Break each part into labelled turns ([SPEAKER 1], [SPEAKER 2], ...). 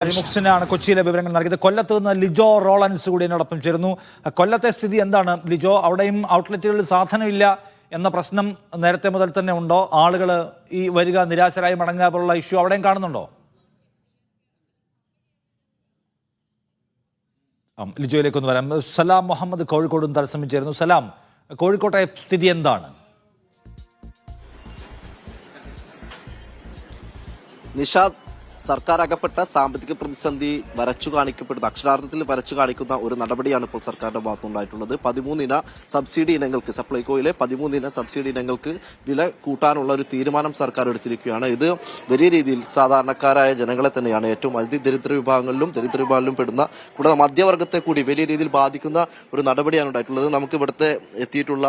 [SPEAKER 1] മുക്സിനാണ് കൊച്ചിയിലെ വിവരങ്ങൾ നൽകിയത്. കൊല്ലത്ത് നിന്ന് ലിജോ റോളൻസ് കൂടി എന്നോടൊപ്പം ചേരുന്നു. കൊല്ലത്തെ സ്ഥിതി എന്താണ് ലിജോ? അവിടെയും ഔട്ട്ലെറ്റുകളിൽ സാധനമില്ല എന്ന പ്രശ്നം നേരത്തെ മുതൽ തന്നെ ഉണ്ടോ? ആളുകൾ ഈ വരിക നിരാശരായി മടങ്ങുക പോലുള്ള ഇഷ്യൂ അവിടെയും കാണുന്നുണ്ടോ? ലിജോയിലേക്കൊന്ന് വരാം. സലാം മുഹമ്മദ് കോഴിക്കോടും തത്സമയം ചേരുന്നു. സലാം, കോഴിക്കോട്ടെ സ്ഥിതി എന്താണ്?
[SPEAKER 2] നിഷാദ്, സർക്കാർ അകപ്പെട്ട സാമ്പത്തിക പ്രതിസന്ധി അക്ഷരാർത്ഥത്തിൽ വരച്ചു കാണിക്കുന്ന ഒരു നടപടിയാണ് ഇപ്പോൾ സർക്കാരിന്റെ ഭാഗത്തുണ്ടായിട്ടുള്ളത്. 13 ഇന സബ്സിഡി ഇനങ്ങൾക്ക്, സപ്ലൈകോയിലെ 13 ഇന സബ്സിഡി ഇനങ്ങൾക്ക് വില കൂട്ടാനുള്ള ഒരു തീരുമാനം സർക്കാർ എടുത്തിരിക്കുകയാണ്. ഇത് വലിയ രീതിയിൽ സാധാരണക്കാരായ ജനങ്ങളെ തന്നെയാണ്, ഏറ്റവും ദരിദ്ര വിഭാഗങ്ങളിലും പെടുന്ന, കൂടാതെ മധ്യവർഗത്തെ കൂടി വലിയ രീതിയിൽ ബാധിക്കുന്ന ഒരു നടപടിയാണ് ഉണ്ടായിട്ടുള്ളത്. നമുക്ക് ഇവിടുത്തെ എത്തിയിട്ടുള്ള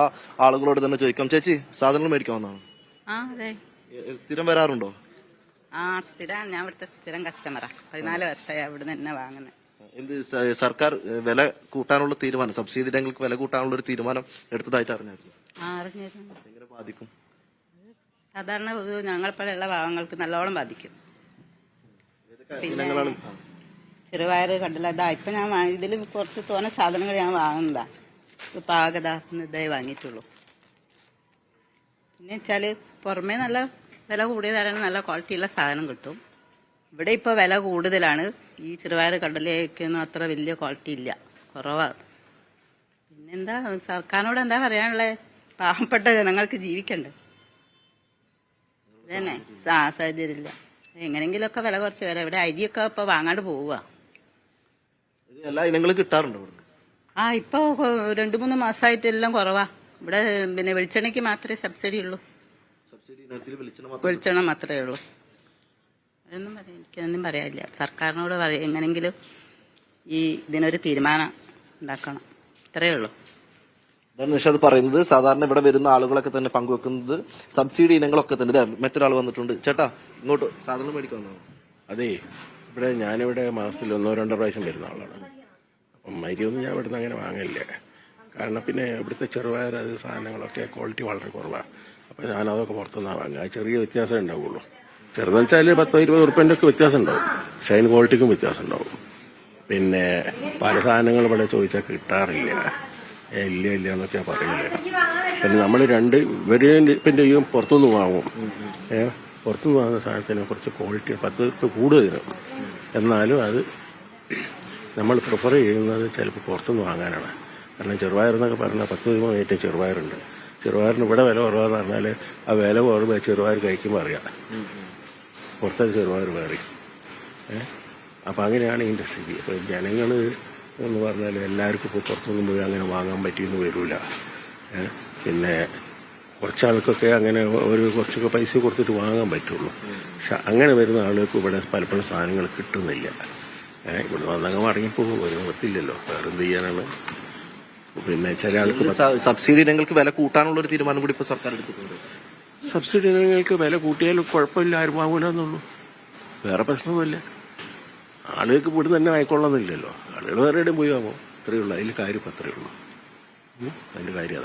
[SPEAKER 2] ആളുകളോട് തന്നെ ചോദിക്കാം. ചേച്ചി, സാധനങ്ങൾ മേടിക്കാവുന്നതാണ്? സ്ഥിരം വരാറുണ്ടോ?
[SPEAKER 3] സ്ഥിരമാണ്. ഞാൻ ഇവിടുത്തെ സ്ഥിരം കസ്റ്റമറാ. 14 വർഷമായി ഇവിടെ തന്നെ വാങ്ങുന്നത്.
[SPEAKER 2] എന്ത് സർക്കാർ വില കൂട്ടാനുള്ള തീരുമാനം, സബ്സിഡി ഇനങ്ങൾക്ക് വില കൂട്ടാനുള്ള ഒരു തീരുമാനം എടുത്തതായിട്ട് അറിഞ്ഞായിരുന്നു?
[SPEAKER 3] അറിഞ്ഞിരുന്നു.
[SPEAKER 2] എങ്ങനെ ബാധിക്കും?
[SPEAKER 3] സാധാരണ ഞങ്ങളിപ്പോഴുള്ള പാവങ്ങൾക്ക് നല്ലോണം ബാധിക്കും. പിന്നെ ചെറുപയർ, കടല, ഇപ്പൊ ഞാൻ ഇതിൽ കുറച്ച് തോന്നെ സാധനങ്ങൾ ഞാൻ വാങ്ങുന്നതാ. പാകതായി വാങ്ങിയിട്ടുള്ളൂ. പിന്നെ വെച്ചാല് പുറമേ നല്ല വില കൂടിയതാണ്, നല്ല ക്വാളിറ്റിയുള്ള സാധനം കിട്ടും. ഇവിടെ ഇപ്പോൾ വില കൂടുതലാണ്. ഈ ചെറുപയർ, കടലയൊക്കെയൊന്നും അത്ര വലിയ ക്വാളിറ്റി ഇല്ല, കുറവാണ്. പിന്നെന്താ സർക്കാരിനോട് എന്താ പറയാനുള്ളത്? പാവപ്പെട്ട ജനങ്ങൾക്ക് ജീവിക്കണ്ടേ? ഇതന്നെ സാഹചര്യം ഇല്ല. എങ്ങനെങ്കിലുമൊക്കെ വില കുറച്ച് വരാം. ഇവിടെ അരിയൊക്കെ ഇപ്പോൾ വാങ്ങാണ്ട് പോവുക.
[SPEAKER 2] എല്ലാ ഇനങ്ങളും കിട്ടാറുണ്ടോ?
[SPEAKER 3] ഇപ്പോൾ 2-3 മാസമായിട്ട് എല്ലാം കുറവാ. ഇവിടെ പിന്നെ വെളിച്ചെണ്ണയ്ക്ക് മാത്രമേ സബ്സിഡി ഉള്ളൂ. വെളിച്ചെണ്ണ മാത്രമേ ഉള്ളൂ. എനിക്കൊന്നും പറയാനില്ല. സർക്കാരിനോട് എങ്ങനെങ്കിലും ഇതിനൊരു തീരുമാനം ഉണ്ടാക്കണം, ഇത്രയേ ഉള്ളൂ.
[SPEAKER 2] അതാണ് നിഷാദ് പറയുന്നത്. സാധാരണ ഇവിടെ വരുന്ന ആളുകളൊക്കെ തന്നെ പങ്കുവെക്കുന്നത് സബ്സിഡി ഇനങ്ങളൊക്കെ തന്നെ. മറ്റൊരാൾ വന്നിട്ടുണ്ട്. ചേട്ടാ, ഇങ്ങോട്ട് സാധനം മേടിക്കാവുന്നതാണ്?
[SPEAKER 4] അതെ, ഇവിടെ ഞാനിവിടെ മാസത്തിൽ 1-2 പ്രാവശ്യം വരുന്ന ആളാണ്. അപ്പം അരിയൊന്നും ഞാൻ ഇവിടുന്ന് അങ്ങനെ വാങ്ങില്ല. കാരണം പിന്നെ ഇവിടുത്തെ ചെറുപയർ സാധനങ്ങളൊക്കെ ക്വാളിറ്റി വളരെ കുറവാണ്. അപ്പോൾ ഞാനതൊക്കെ പുറത്തുനിന്നാണ് വാങ്ങുക. ചെറിയ വ്യത്യാസം ഉണ്ടാവുള്ളൂ. ചെറുതെന്ന് വെച്ചാൽ 10-20 ഉറുപ്പ്യൻ്റെ ഒക്കെ വ്യത്യാസം ഉണ്ടാവും. പക്ഷെ അതിന് ക്വാളിറ്റിക്കും വ്യത്യാസം ഉണ്ടാവും. പിന്നെ പല സാധനങ്ങൾ ഇവിടെ ചോദിച്ചാൽ കിട്ടാറില്ല. ഇല്ല എന്നൊക്കെയാണ് പറയുന്നത്. പിന്നെ നമ്മൾ ഇവരുടെ പുറത്തുനിന്ന് വാങ്ങും. പുറത്തുനിന്ന് വാങ്ങുന്ന സാധനത്തിന് കുറച്ച് ക്വാളിറ്റി 10 ഉറുപ്പ്യ കൂടുതലും. എന്നാലും അത് നമ്മൾ പ്രിഫർ ചെയ്യുന്നത് ചിലപ്പോൾ പുറത്തുനിന്ന് വാങ്ങാനാണ്. കാരണം ചെറുപയറെന്നൊക്കെ പറഞ്ഞാൽ 10-13 ഐറ്റം ചെറുപയറുണ്ട്. ചെറുപയറിന് ഇവിടെ വില കുറവാന്ന് പറഞ്ഞാൽ ആ വില കുറവ് ചെറുപയർ കഴിക്കുമ്പോൾ അറിയാം. പുറത്തെ ചെറുപയർ വേറെ. അപ്പം അങ്ങനെയാണ് ഇതിൻ്റെ സ്ഥിതി. അപ്പോൾ ജനങ്ങൾ എന്ന് പറഞ്ഞാൽ എല്ലാവർക്കും ഇപ്പോൾ പുറത്തൊന്നും പോയി അങ്ങനെ വാങ്ങാൻ പറ്റിയെന്ന് വരില്ല. പിന്നെ കുറച്ചാൾക്കൊക്കെ അങ്ങനെ കുറച്ചൊക്കെ പൈസ കൊടുത്തിട്ട് വാങ്ങാൻ പറ്റുള്ളൂ. പക്ഷെ അങ്ങനെ വരുന്ന ആളുകൾക്ക് ഇവിടെ പലപ്പോഴും സാധനങ്ങൾ കിട്ടുന്നില്ല. ഇവിടെ വന്നങ്ങ് മടങ്ങിപ്പോകും. ഒരു നിവൃത്തിയില്ലല്ലോ, വേറെ എന്ത് ചെയ്യാനാണ്. പിന്നെ ചില ആൾക്ക്
[SPEAKER 2] സബ്സിഡി ഇനങ്ങൾക്ക് വില കൂട്ടാനുള്ള ഒരു തീരുമാനം കൂടി ഇപ്പോൾ സർക്കാർ എടുത്തിട്ടുണ്ട്.
[SPEAKER 4] സബ്സിഡി ഇനങ്ങൾക്ക് വില കൂട്ടിയാലും കുഴപ്പമില്ല, ആരും വാങ്ങൂലെന്നുള്ളൂ. വേറെ പ്രശ്നമൊന്നുമില്ല. ആളുകൾക്ക് ഇവിടെ തന്നെ വാങ്ങിക്കൊള്ളുന്നില്ലല്ലോ. ആളുകൾ വേറെ എവിടെയും പോയി വാങ്ങും. അത്രയേ ഉള്ളൂ. അതിൽ കാര്യം അത്രയേ ഉള്ളൂ. അതിന്റെ കാര്യം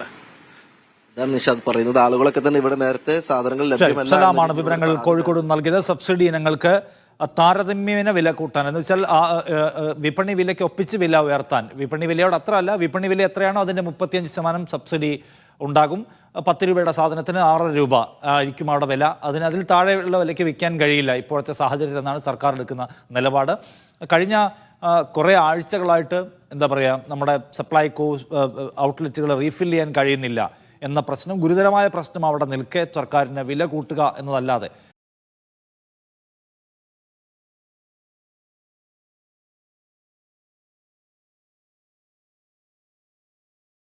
[SPEAKER 2] അതാണ് നിഷാദ് പറയുന്നത്. ആളുകളൊക്കെ തന്നെ ഇവിടെ നേരത്തെ സാധനങ്ങൾ
[SPEAKER 1] ലഭ്യമല്ല. വിവരങ്ങൾ കോഴിക്കോട് നൽകിയത്. സബ്സിഡി ഇനങ്ങൾക്ക് താരതമ്യേന വില കൂട്ടാൻ എന്ന് വെച്ചാൽ വിപണി വിലയ്ക്ക് ഒപ്പിച്ച് വില ഉയർത്താൻ. വിപണി വിലയോട് അത്ര അല്ല, വിപണി വില എത്രയാണോ അതിൻ്റെ 35% സബ്സിഡി ഉണ്ടാകും. 10 രൂപയുടെ സാധനത്തിന് 6 രൂപ ആയിരിക്കും അവിടെ വില. അതിൽ താഴെയുള്ള വിലയ്ക്ക് വിൽക്കാൻ കഴിയില്ല ഇപ്പോഴത്തെ സാഹചര്യത്തിൽ എന്നാണ് സർക്കാർ എടുക്കുന്ന നിലപാട്. കഴിഞ്ഞ കുറേ ആഴ്ചകളായിട്ട് എന്താ പറയുക, നമ്മുടെ സപ്ലൈകോ ഔട്ട്ലെറ്റുകൾ റീഫിൽ ചെയ്യാൻ കഴിയുന്നില്ല എന്ന പ്രശ്നം, ഗുരുതരമായ പ്രശ്നം അവിടെ നിൽക്കെ സർക്കാരിന് വില കൂട്ടുക എന്നതല്ലാതെ